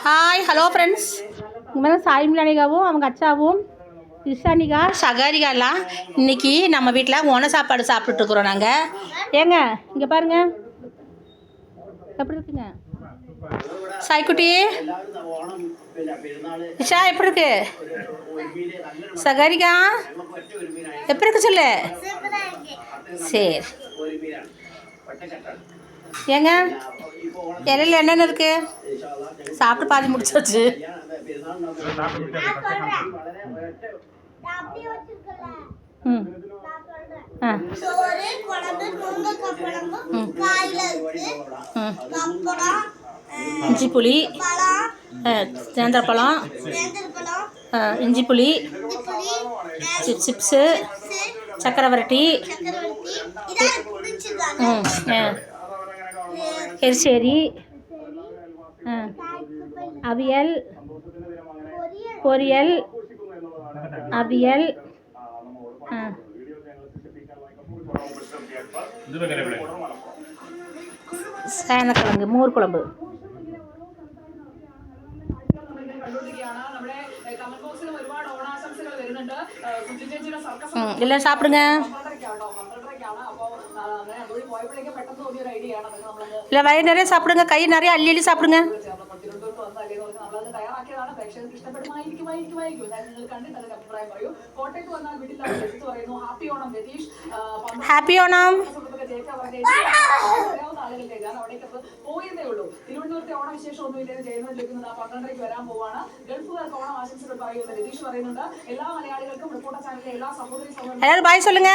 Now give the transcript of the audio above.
Hi hello friends. இங்கே தான் சாய்மிலானிகாவும் அவங்க அச்சாவும் இஷானிகா சகாரிகாலாம் இன்றைக்கி நம்ம வீட்டில் ஓன சாப்பாடு சாப்பிட்டுட்ருக்குறோம். நாங்கள் ஏங்க இங்கே பாருங்கள் எப்படி இருக்குங்க சாய்க்குட்டி, இஷா எப்படி இருக்கு, சகாரிகா எப்படி இருக்கு சொல்லு. சரி ஏங்க இலையில் என்னென்ன இருக்குது? சாப்பிட்டு பாதி முடிச்சாச்சு. இஞ்சி புளி, நேந்திரப்பழம், இஞ்சி புளி, சிப்ஸு, சக்கரை வரட்டி, எரிசேரி, அவியல், பொரியல், அவியல், சேனக்கிழங்கு, மோர் குழம்பு. எல்லாம் சாப்பிடுங்க. இல்லை வயிறு நிறைய சாப்பிடுங்க, கை நிறைய அள்ளி அள்ளி சாப்பிடுங்க. ഹാപ്പി ഓണം. തിരുവനന്തപുരത്തെ ഓണവിശേഷം ഒന്നുമില്ലെന്ന് ചെയ്യുന്നതിലേക്ക് ആ 12:30 വരാൻ പോവാണ്. ഗൾഫുകാർക്ക് ഓണം ആശംസകൾ പറയുന്നത് രതീഷ് പറയുന്നുണ്ട്. എല്ലാ മലയാളികൾക്കും റിപ്പോർട്ടർ ചാനലിലെ എല്ലാ സഹോദരി സഹോദരൻ എല്ലാവരും ബൈ சொல்லுங்க.